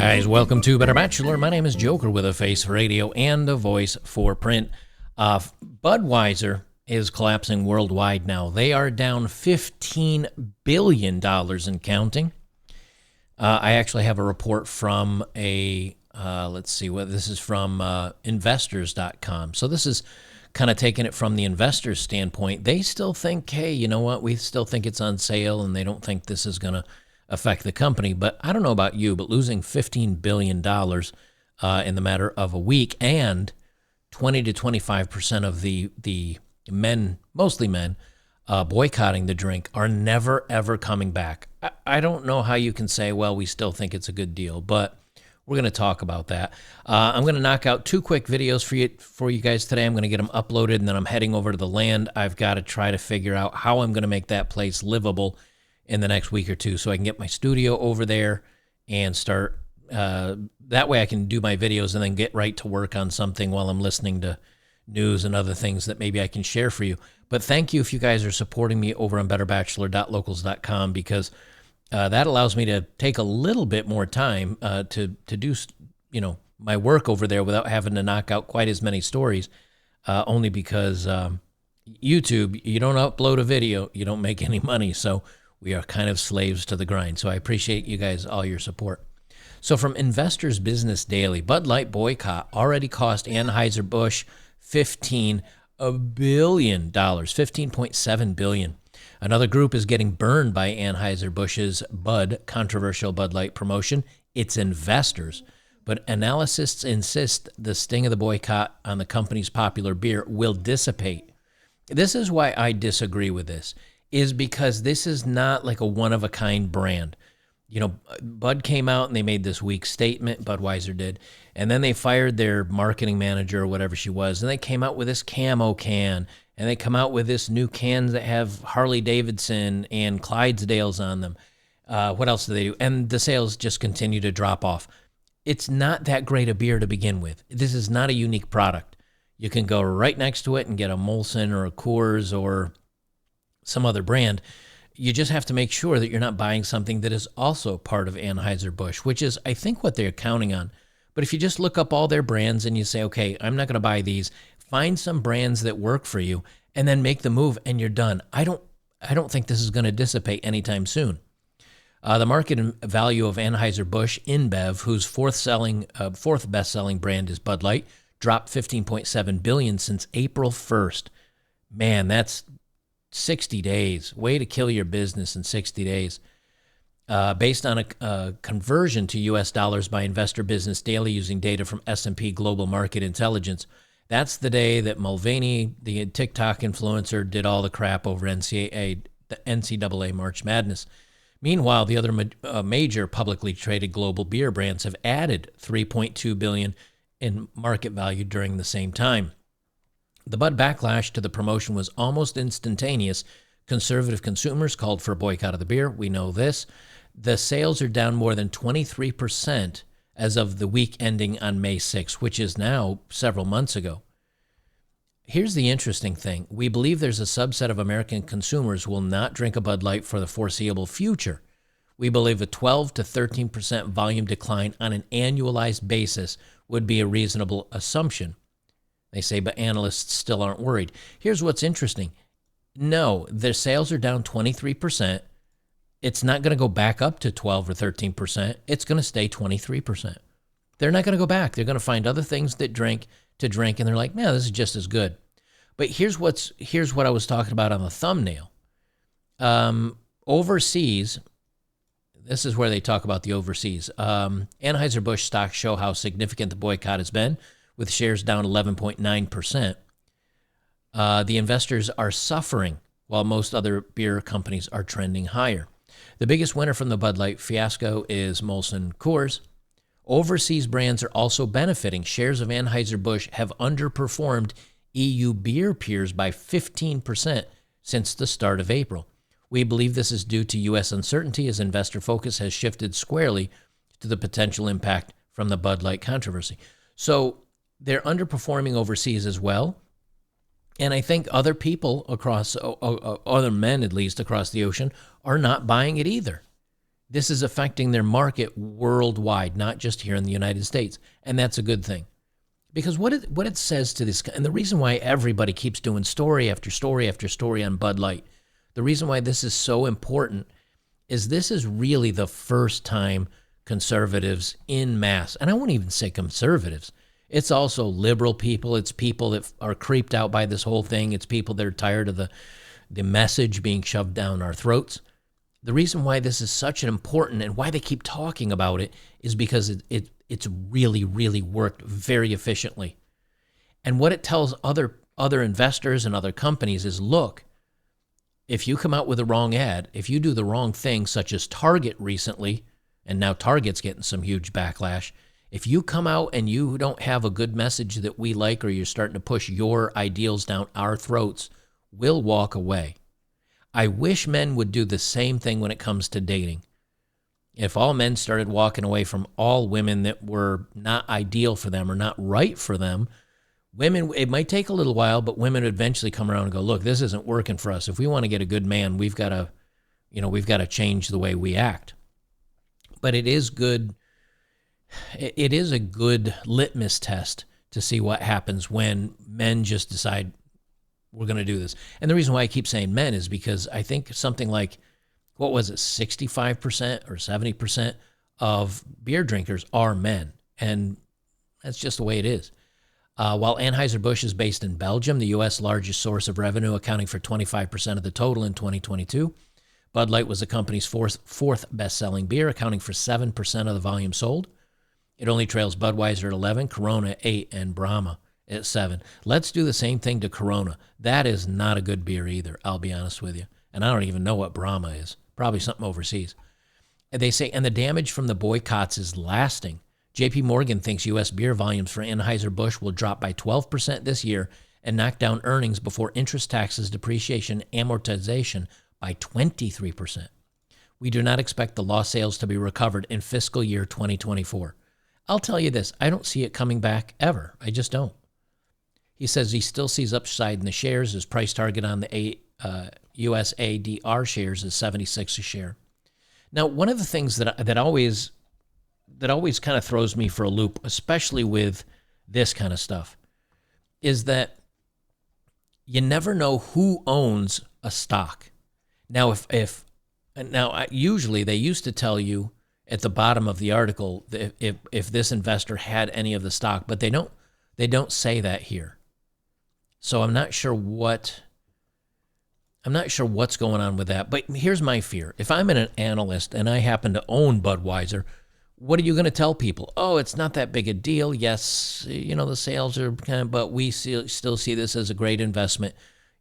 guys, welcome to Better Bachelor. My name is Joker with a face for radio and a voice for print. Budweiser is collapsing worldwide now. They are down $15 billion and counting. I actually have a report from let's see, what this is from investors.com. So this is kind of taking it from the investor's standpoint. They still think, hey, you know what? We still think it's on sale, and they don't think this is going to affect the company. But I don't know about you, but losing $15 billion in the matter of a week, and 20 to 25% of the men, mostly men, boycotting the drink are never, ever coming back. I don't know how you can say, well, we still think it's a good deal, but we're going to talk about that. I'm going to knock out two quick videos for you guys today. I'm going to get them uploaded, and then I'm heading over to the land. I've got to try to figure out how I'm going to make that place livable in the next week or two so I can get my studio over there and start. That way I can do my videos and then get right to work on something while I'm listening to news and other things that maybe I can share for you. But thank you if you guys are supporting me over on betterbachelor.locals.com, because that allows me to take a little bit more time to do, my work over there without having to knock out quite as many stories, only because YouTube, you don't upload a video, you don't make any money. So we are kind of slaves to the grind. So I appreciate you guys, all your support. So from Investors Business Daily, Bud Light boycott already cost Anheuser-Busch $15 billion, $15.7 billion. Another group is getting burned by Anheuser-Busch's controversial Bud Light promotion. It's investors. But analysts insist the sting of the boycott on the company's popular beer will dissipate. This is why I disagree with this, is because this is not like a one-of-a-kind brand. Bud came out and they made this weak statement, Budweiser did, and then they fired their marketing manager or whatever she was, and they came out with this camo can, and they come out with this new cans that have Harley Davidson and Clydesdales on them. What else do they do? And the sales just continue to drop off. It's not that great a beer to begin with. This is not a unique product. You can go right next to it and get a Molson or a Coors or some other brand. You just have to make sure that you're not buying something that is also part of Anheuser-Busch, which is, I think, what they're counting on. But if you just look up all their brands and you say, okay, I'm not going to buy these, find some brands that work for you and then make the move and you're done. I don't think this is going to dissipate anytime soon. The market value of Anheuser-Busch InBev, whose fourth best-selling brand is Bud Light, dropped $15.7 billion since April 1st. Man, that's 60 days. Way to kill your business in 60 days. Based on a conversion to U.S. dollars by Investor Business Daily using data from S&P Global Market Intelligence, that's the day that Mulvaney, the TikTok influencer, did all the crap over the NCAA March Madness. Meanwhile, the other major publicly traded global beer brands have added $3.2 billion in market value during the same time. The Bud backlash to the promotion was almost instantaneous. Conservative consumers called for a boycott of the beer. We know this. The sales are down more than 23% as of the week ending on May 6th, which is now several months ago. Here's the interesting thing. We believe there's a subset of American consumers who will not drink a Bud Light for the foreseeable future. We believe a 12 to 13% volume decline on an annualized basis would be a reasonable assumption. They say, but analysts still aren't worried. Here's what's interesting. No, their sales are down 23%. It's not going to go back up to 12 or 13%. It's going to stay 23%. They're not going to go back. They're going to find other things to drink, and they're like, man, this is just as good. But here's what I was talking about on the thumbnail. Overseas, this is where they talk about the overseas. Anheuser-Busch stocks show how significant the boycott has been, with shares down 11.9%. The investors are suffering, while most other beer companies are trending higher. The biggest winner from the Bud Light fiasco is Molson Coors. Overseas brands are also benefiting. Shares of Anheuser-Busch have underperformed EU beer peers by 15% since the start of April. We believe this is due to U.S. uncertainty, as investor focus has shifted squarely to the potential impact from the Bud Light controversy. So they're underperforming overseas as well. And I think other people other men at least across the ocean, are not buying it either. This is affecting their market worldwide, not just here in the United States. And that's a good thing. Because what it says to this, and the reason why everybody keeps doing story after story after story on Bud Light, the reason why this is so important is this is really the first time conservatives in mass, and I won't even say conservatives, it's also liberal people, it's people that are creeped out by this whole thing, it's people that are tired of the message being shoved down our throats. The reason why this is such an important and why they keep talking about it is because it's really, really worked very efficiently. And what it tells other investors and other companies is, look, if you come out with a wrong ad, if you do the wrong thing, such as Target recently, and now Target's getting some huge backlash, if you come out and you don't have a good message that we like, or you're starting to push your ideals down our throats, we'll walk away. I wish men would do the same thing when it comes to dating. If all men started walking away from all women that were not ideal for them or not right for them, women, it might take a little while, but women would eventually come around and go, look, this isn't working for us. If we want to get a good man, we've got to change the way we act. But it is good. It is a good litmus test to see what happens when men just decide we're going to do this. And the reason why I keep saying men is because I think something like, what was it, 65% or 70% of beer drinkers are men. And that's just the way it is. While Anheuser-Busch is based in Belgium, the U.S. largest source of revenue, accounting for 25% of the total in 2022, Bud Light was the company's fourth best-selling beer, accounting for 7% of the volume sold. It only trails Budweiser at 11, Corona at 8, and Brahma at 7. Let's do the same thing to Corona. That is not a good beer either, I'll be honest with you. And I don't even know what Brahma is. Probably something overseas. And they say, and the damage from the boycotts is lasting. J.P. Morgan thinks U.S. beer volumes for Anheuser-Busch will drop by 12% this year and knock down earnings before interest, taxes, depreciation, amortization by 23%. We do not expect the lost sales to be recovered in fiscal year 2024. I'll tell you this, I don't see it coming back ever. I just don't. He says he still sees upside in the shares. His price target on the USADR shares is 76 a share. Now, one of the things that always kind of throws me for a loop, especially with this kind of stuff, is that you never know who owns a stock. Now, usually they used to tell you at the bottom of the article if this investor had any of the stock, but they don't say that here. So I'm not sure what's going on with that. But here's my fear. If I'm an analyst and I happen to own Budweiser, what are you going to tell people? Oh, it's not that big a deal. Yes, the sales are but we still see this as a great investment.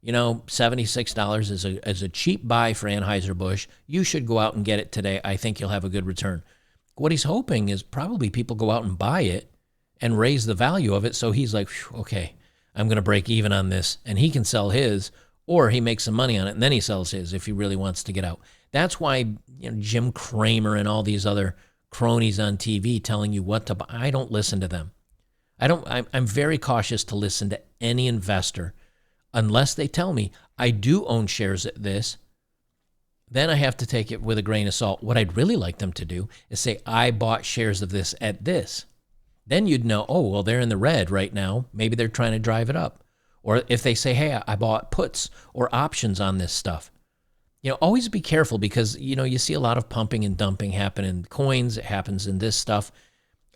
$76 is a cheap buy for Anheuser-Busch. You should go out and get it today. I think you'll have a good return. What he's hoping is probably people go out and buy it and raise the value of it. So he's like, okay, I'm going to break even on this, and he can sell his, or he makes some money on it and then he sells his if he really wants to get out. That's why Jim Cramer and all these other cronies on TV telling you what to buy. I don't listen to them. I'm very cautious to listen to any investor unless they tell me I do own shares at this. Then I have to take it with a grain of salt. What I'd really like them to do is say, I bought shares of this at this. Then you'd know, oh, well, they're in the red right now. Maybe they're trying to drive it up. Or if they say, hey, I bought puts or options on this stuff. Always be careful because, you see a lot of pumping and dumping happen in coins. It happens in this stuff.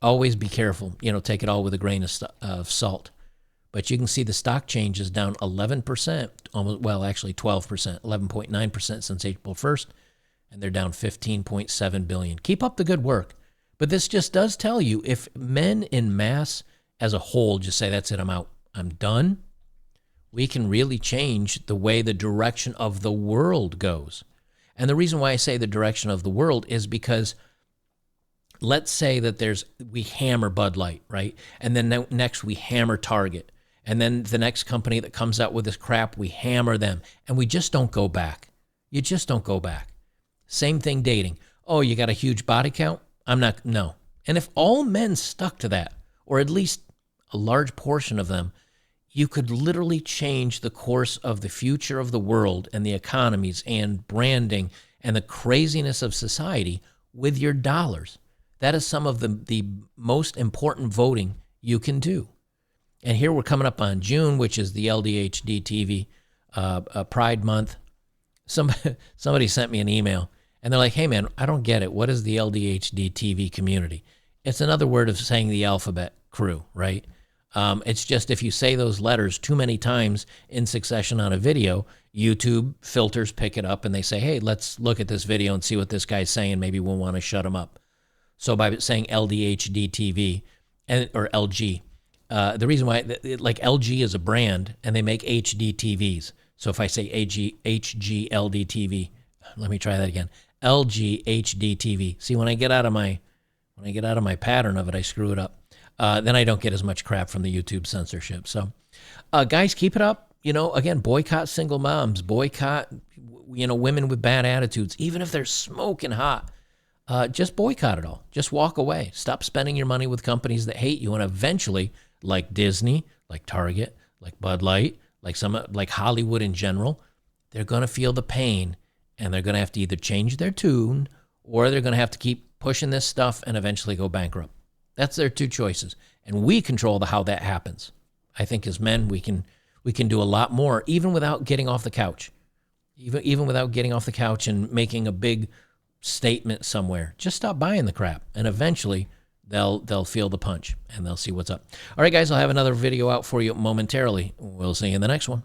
Always be careful. Take it all with a grain of salt. But you can see the stock change is down 11%, actually 12%, 11.9% since April 1st, and they're down 15.7 billion. Keep up the good work. But this just does tell you if men in mass as a whole just say, that's it, I'm out, I'm done, we can really change the way the direction of the world goes. And the reason why I say the direction of the world is because let's say that we hammer Bud Light, right? And then next we hammer Target. And then the next company that comes out with this crap, we hammer them. And we just don't go back. You just don't go back. Same thing dating. Oh, you got a huge body count? No. And if all men stuck to that, or at least a large portion of them, you could literally change the course of the future of the world and the economies and branding and the craziness of society with your dollars. That is some of the most important voting you can do. And here we're coming up on June, which is the LDHD TV Pride Month. Somebody sent me an email, and they're like, hey, man, I don't get it. What is the LDHD TV community? It's another word of saying the alphabet crew, right? It's just if you say those letters too many times in succession on a video, YouTube filters pick it up, and they say, hey, let's look at this video and see what this guy's saying. Maybe we'll want to shut him up. So by saying LDHD TV or LG, the reason why, like LG is a brand, and they make HD TVs. So if I say HG LD TV, let me try that again. LG HD TV. See, when I get out of my pattern of it, I screw it up. Then I don't get as much crap from the YouTube censorship. So, guys, keep it up. Again, boycott single moms, boycott, women with bad attitudes, even if they're smoking hot. Just boycott it all. Just walk away. Stop spending your money with companies that hate you, and eventually, like Disney, like Target, like Bud Light, like Hollywood in general, they're going to feel the pain, and they're going to have to either change their tune, or they're going to have to keep pushing this stuff and eventually go bankrupt. That's their two choices, and we control how that happens. I think as men, we can do a lot more, even without getting off the couch, even without getting off the couch and making a big statement somewhere. Just stop buying the crap, and eventually they'll feel the punch, and they'll see what's up. All right, guys, I'll have another video out for you momentarily. We'll see you in the next one.